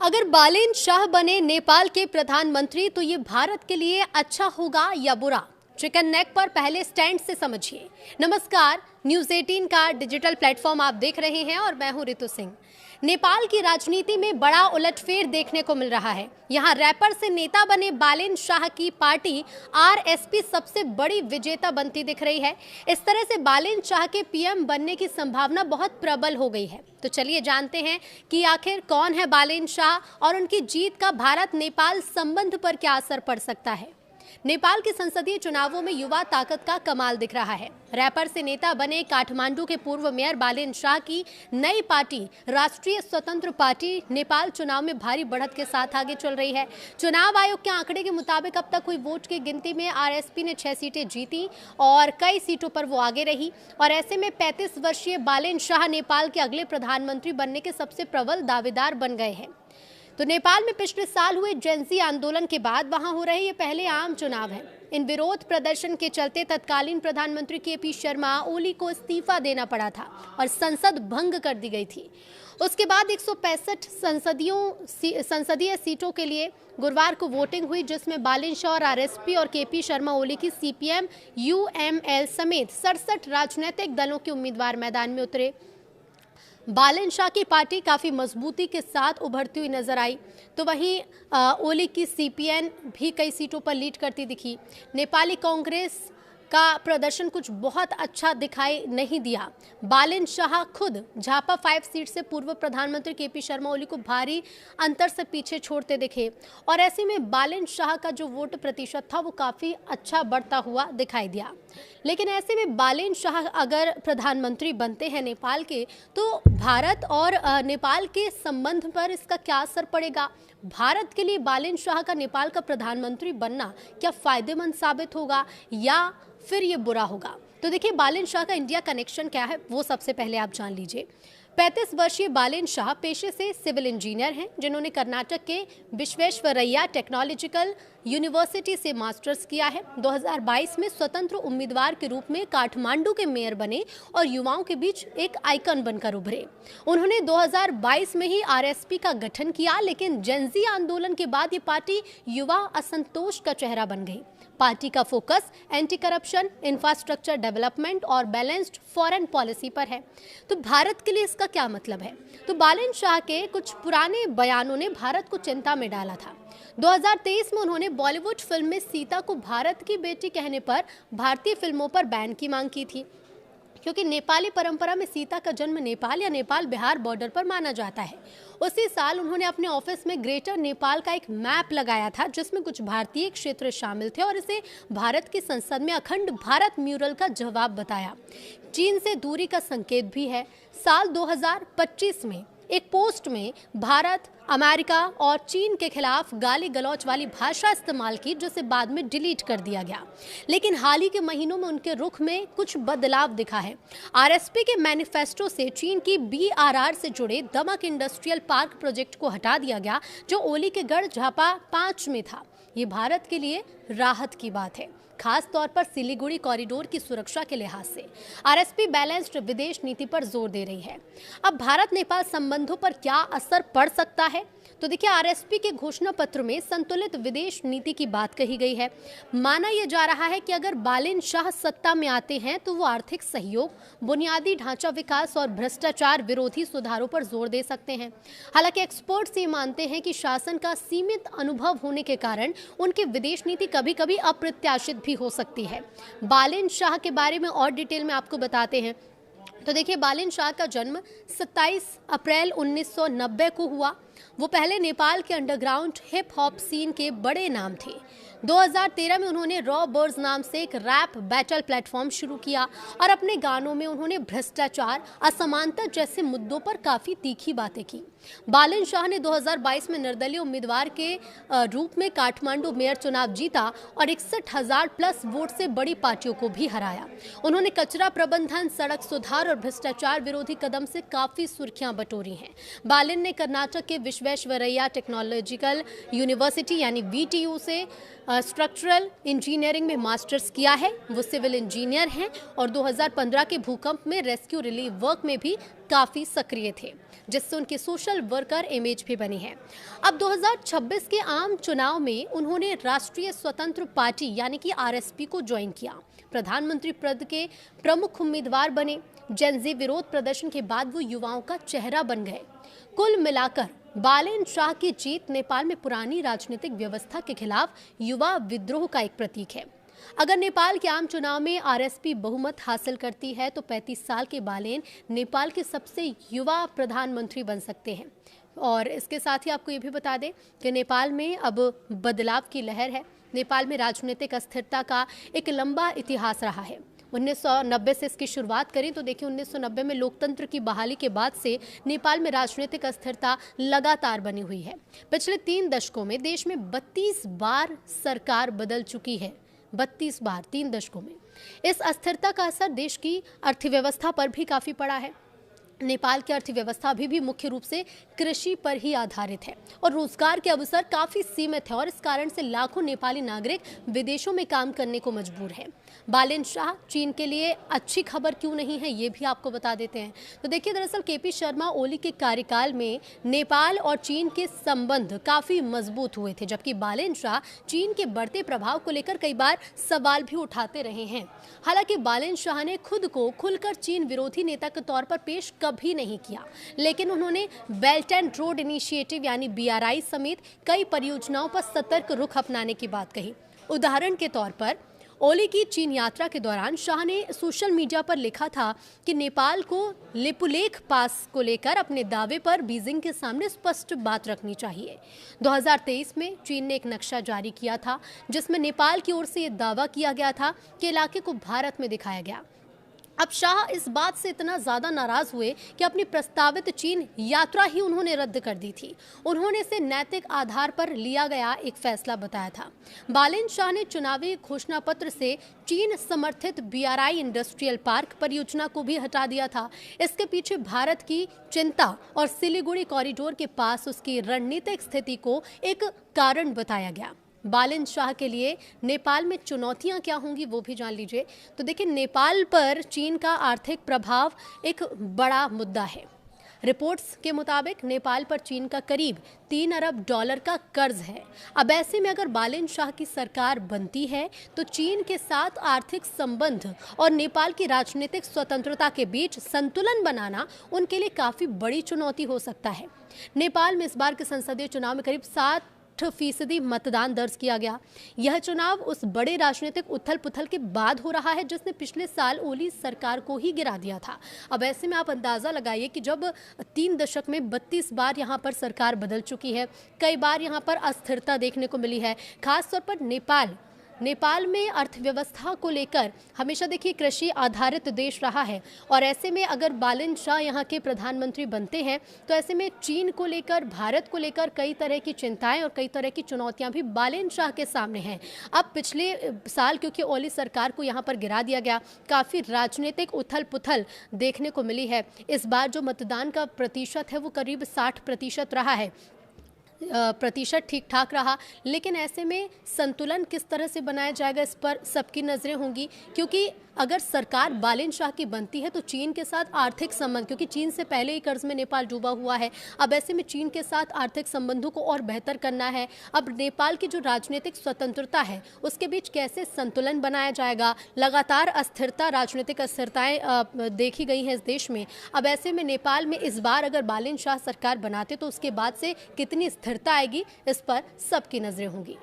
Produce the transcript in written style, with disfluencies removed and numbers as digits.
अगर बालेन शाह बने नेपाल के प्रधानमंत्री तो ये भारत के लिए अच्छा होगा या बुरा? चिकन नेक पर पहले स्टैंड से समझिए। नमस्कार, न्यूज़ 18 का डिजिटल प्लेटफॉर्म आप देख रहे हैं और मैं हूं रितु सिंह। नेपाल की राजनीति में बड़ा उलटफेर देखने को मिल रहा है। यहां रैपर से नेता बने बालेन शाह की पार्टी आरएसपी सबसे बड़ी विजेता बनती दिख रही है। इस तरह से बालेन शाह के पीएम बनने की संभावना बहुत प्रबल हो गई है। तो चलिए जानते हैं कि आखिर कौन है बालेन शाह और उनकी जीत का भारत नेपाल संबंध पर क्या असर पड़ सकता है। नेपाल के संसदीय चुनावों में युवा ताकत का कमाल दिख रहा है। रैपर से नेता बने काठमांडू के पूर्व मेयर बालेन शाह की नई पार्टी राष्ट्रीय स्वतंत्र पार्टी नेपाल चुनाव में भारी बढ़त के साथ आगे चल रही है। चुनाव आयोग के आंकड़े के मुताबिक अब तक हुई वोट की गिनती में आरएसपी ने 6 सीटें जीती और कई सीटों पर वो आगे रही। और ऐसे में 35 वर्षीय बालेन शाह नेपाल के अगले प्रधानमंत्री बनने के सबसे प्रबल दावेदार बन गए हैं। तो नेपाल में पिछले साल हुए जेनजी आंदोलन के बाद वहां हो रहे ये पहले आम चुनाव हैं। इन विरोध प्रदर्शन के चलते तत्कालीन प्रधानमंत्री केपी शर्मा ओली को इस्तीफा देना पड़ा था और संसद भंग कर दी गई थी। उसके बाद 165 संसदीय सीटों के लिए गुरुवार को वोटिंग हुई, जिसमें बालेन शाह और आरएसपी और केपी शर्मा ओली की सीपीएम यूएमएल समेत 67 राजनीतिक दलों के उम्मीदवार मैदान में उतरे। बालेन शाह की पार्टी काफ़ी मजबूती के साथ उभरती हुई नजर आई, तो वहीं ओली की सीपीएन भी कई सीटों पर लीड करती दिखी। नेपाली कांग्रेस का प्रदर्शन कुछ बहुत अच्छा दिखाई नहीं दिया। बालेन शाह खुद झापा 5 सीट से पूर्व प्रधानमंत्री केपी शर्मा ओली को भारी अंतर से पीछे छोड़ते दिखे और ऐसे में बालेन शाह का जो वोट प्रतिशत था वो काफ़ी अच्छा बढ़ता हुआ दिखाई दिया। लेकिन ऐसे में बालेन शाह अगर प्रधानमंत्री बनते हैं नेपाल के, तो भारत और नेपाल के संबंध पर इसका क्या असर पड़ेगा? भारत के लिए बालेन शाह का नेपाल का प्रधानमंत्री बनना क्या फायदेमंद साबित होगा या फिर ये बुरा होगा? तो देखिए, बालेन शाह का इंडिया कनेक्शन क्या है वो सबसे पहले आप जान लीजिए। 35 वर्षीय बालेन शाह पेशे से सिविल इंजीनियर हैं, जिन्होंने कर्नाटक के विश्वेश्वरैया टेक्नोलॉजिकल यूनिवर्सिटी से मास्टर्स किया है। 2022 में स्वतंत्र उम्मीदवार के रूप में काठमांडू के मेयर बने और युवाओं के बीच एक आइकन बनकर उभरे। उन्होंने 2022 में ही आरएसपी का गठन किया, लेकिन जेनजी आंदोलन के बाद ये पार्टी युवा असंतोष का चेहरा बन गई। पार्टी का focus anti corruption, infrastructure development और बैलेंस्ड फॉरेन पॉलिसी पर है। तो भारत के लिए इसका क्या मतलब है? तो बालेन शाह के कुछ पुराने बयानों ने भारत को चिंता में डाला था। 2023 में उन्होंने बॉलीवुड फिल्म में सीता को भारत की बेटी कहने पर भारतीय फिल्मों पर बैन की मांग की थी, क्योंकि नेपाली परंपरा में सीता का जन्म नेपाल या नेपाल बिहार बॉर्डर पर माना जाता है। उसी साल उन्होंने अपने ऑफिस में ग्रेटर नेपाल का एक मैप लगाया था, जिसमें कुछ भारतीय क्षेत्र शामिल थे और इसे भारत की संसद में अखंड भारत म्यूरल का जवाब बताया। चीन से दूरी का संकेत भी है। साल 2025 में एक पोस्ट में भारत, अमेरिका और चीन के खिलाफ गाली गलौच वाली भाषा इस्तेमाल की, जिसे बाद में डिलीट कर दिया गया। लेकिन हाल ही के महीनों में उनके रुख में कुछ बदलाव दिखा है। आरएसपी के मैनिफेस्टो से चीन की बीआरआर से जुड़े दमक इंडस्ट्रियल पार्क प्रोजेक्ट को हटा दिया गया, जो ओली के गढ़ झापा 5 में था। ये भारत के लिए राहत की बात है, खास तौर पर सिलीगुड़ी कॉरिडोर की सुरक्षा के लिहाज से। आरएसपी बैलेंस्ड विदेश नीति पर जोर दे रही है। अब भारत नेपाल संबंधों पर क्या असर पड़ सकता है? तो देखिए, आरएसपी के घोषणा पत्र में संतुलित विदेश नीति की बात कही गई है। माना यह जा रहा है कि अगर बालेन शाह सत्ता में आते हैं तो वो आर्थिक सहयोग, बुनियादी ढांचा विकास और भ्रष्टाचार विरोधी सुधारों पर जोर दे सकते हैं। हालांकि एक्सपर्ट्स ये मानते हैं कि शासन का सीमित अनुभव होने के कारण उनकी विदेश नीति कभी कभी अप्रत्याशित भी हो सकती है। बालेन शाह के बारे में और डिटेल में आपको बताते हैं। तो देखिए, बालेन शाह का जन्म 27 अप्रैल 1990 को हुआ। वो पहले नेपाल के अंडरग्राउंड हिप हॉप सीन के बड़े नाम थे। 2013 में उन्होंने रॉ बर्ड्स नाम से एक रैप बैटल प्लेटफॉर्म शुरू किया और अपने गानों में उन्होंने भ्रष्टाचार, असमानता जैसे मुद्दों पर काफ़ी तीखी बातें की। बालेन शाह ने 2022 में निर्दलीय उम्मीदवार के रूप में काठमांडू मेयर चुनाव जीता और 61,000 प्लस वोट से बड़ी पार्टियों को भी हराया। उन्होंने कचरा प्रबंधन, सड़क सुधार और भ्रष्टाचार विरोधी कदम से काफ़ी सुर्खियां बटोरी हैं। बालेन ने कर्नाटक के विश्वेश्वरैया टेक्नोलॉजिकल यूनिवर्सिटी यानी वीटीयू से स्ट्रक्चरल इंजीनियरिंग में मास्टर्स किया है, वो सिविल इंजीनियर हैं और 2015 के भूकंप में रेस्क्यू रिलीफ वर्क में भी काफ़ी सक्रिय थे, जिससे उनकी सोशल वर्कर इमेज भी बनी है। अब 2026 के आम चुनाव में उन्होंने राष्ट्रीय स्वतंत्र पार्टी यानी कि आरएसपी को ज्वाइन किया। प्रधानमंत्री पद के प्रमुख उम्मीदवार बने। जेनजी विरोध प्रदर्शन के बाद वो युवाओं का चेहरा बन गए। कुल मिलाकर बालेन शाह की जीत नेपाल में पुरानी राजनीतिक व्यवस्था के खिलाफ युवा विद्रोह का एक प्रतीक है। अगर नेपाल के आम चुनाव में आरएसपी बहुमत हासिल करती है तो 35 साल के बालेन नेपाल के सबसे युवा प्रधानमंत्री बन सकते हैं। और इसके साथ ही आपको ये भी बता दें कि नेपाल में अब बदलाव की लहर है। नेपाल में राजनीतिक अस्थिरता का एक लंबा इतिहास रहा है। 1990 से इसकी शुरुआत करें तो देखिए 1990 में लोकतंत्र की बहाली के बाद से नेपाल में राजनीतिक अस्थिरता लगातार बनी हुई है। पिछले 3 दशकों में देश में 32 बार सरकार बदल चुकी है। 32 बार 3 दशकों में। इस अस्थिरता का असर देश की अर्थव्यवस्था पर भी काफ़ी पड़ा है। नेपाल की अर्थव्यवस्था अभी भी मुख्य रूप से कृषि पर ही आधारित है और रोजगार के अवसर काफ़ी सीमित है और इस कारण से लाखों नेपाली नागरिक विदेशों में काम करने को मजबूर हैं। बालेन शाह चीन के लिए अच्छी खबर क्यों नहीं है, ये भी आपको बता देते हैं। तो देखिए, दरअसल केपी शर्मा ओली के कार्यकाल में नेपाल और चीन के संबंध काफ़ी मजबूत हुए थे, जबकि बालेन शाह चीन के बढ़ते प्रभाव को लेकर कई बार सवाल भी उठाते रहे हैं। हालांकि बालेन शाह ने खुद को खुलकर चीन विरोधी नेता के तौर पर पेश कभी नहीं किया, लेकिन उन्होंने बेल्ट एंड रोड इनिशिएटिव यानी बीआरआई समेत कई परियोजनाओं पर सतर्क रुख अपनाने की बात कही। उदाहरण के तौर पर ओली की चीन यात्रा के दौरान शाह ने सोशल मीडिया पर लिखा था कि नेपाल को लिपुलेख पास को लेकर अपने दावे पर बीजिंग के सामने स्पष्ट बात रखनी चाहिए। 2023 में चीन ने एक नक्शा जारी किया था जिसमें नेपाल की ओर से ये दावा किया गया था कि इलाके को भारत में दिखाया गया। अब शाह इस बात से इतना ज़्यादा नाराज हुए कि अपनी प्रस्तावित चीन यात्रा ही उन्होंने रद्द कर दी थी। उन्होंने इसे नैतिक आधार पर लिया गया एक फैसला बताया था। बालेन शाह ने चुनावी घोषणा पत्र से चीन समर्थित बीआरआई इंडस्ट्रियल पार्क परियोजना को भी हटा दिया था। इसके पीछे भारत की चिंता और सिलीगुड़ी कॉरिडोर के पास उसकी रणनीतिक स्थिति को एक कारण बताया गया। बालेन शाह के लिए नेपाल में चुनौतियां क्या होंगी वो भी जान लीजिए। तो देखिए, नेपाल पर चीन का आर्थिक प्रभाव एक बड़ा मुद्दा है। रिपोर्ट्स के मुताबिक नेपाल पर चीन का करीब $3 अरब का कर्ज है। अब ऐसे में अगर बालेन शाह की सरकार बनती है तो चीन के साथ आर्थिक संबंध और नेपाल की राजनीतिक स्वतंत्रता के बीच संतुलन बनाना उनके लिए काफ़ी बड़ी चुनौती हो सकता है। नेपाल में इस बार के संसदीय चुनाव में करीब 60% मतदान दर्ज किया गया। यह चुनाव उस बड़े राजनीतिक उथल पुथल के बाद हो रहा है जिसने पिछले साल ओली सरकार को ही गिरा दिया था। अब ऐसे में आप अंदाजा लगाइए कि जब 3 दशक में 32 बार यहाँ पर सरकार बदल चुकी है, कई बार यहाँ पर अस्थिरता देखने को मिली है। खासतौर पर नेपाल में अर्थव्यवस्था को लेकर हमेशा देखिए कृषि आधारित देश रहा है और ऐसे में अगर बालेन शाह यहाँ के प्रधानमंत्री बनते हैं तो ऐसे में चीन को लेकर, भारत को लेकर कई तरह की चिंताएं और कई तरह की चुनौतियां भी बालेन शाह के सामने हैं। अब पिछले साल क्योंकि ओली सरकार को यहाँ पर गिरा दिया गया, काफ़ी राजनीतिक उथल पुथल देखने को मिली है। इस बार जो मतदान का प्रतिशत है वो करीब 60% रहा है। प्रतिशत ठीक ठाक रहा, लेकिन ऐसे में संतुलन किस तरह से बनाया जाएगा इस पर सबकी नज़रें होंगी, क्योंकि अगर सरकार बालेन शाह की बनती है तो चीन के साथ आर्थिक संबंध, क्योंकि चीन से पहले ही कर्ज में नेपाल डूबा हुआ है, अब ऐसे में चीन के साथ आर्थिक संबंधों को और बेहतर करना है। अब नेपाल की जो राजनीतिक स्वतंत्रता है उसके बीच कैसे संतुलन बनाया जाएगा। लगातार अस्थिरता, राजनीतिक अस्थिरताएं देखी गई हैं इस देश में। अब ऐसे में नेपाल में इस बार अगर बालेन शाह सरकार बनाते तो उसके बाद से कितनी स्थिरता आएगी, इस पर सबकी नजरें होंगी।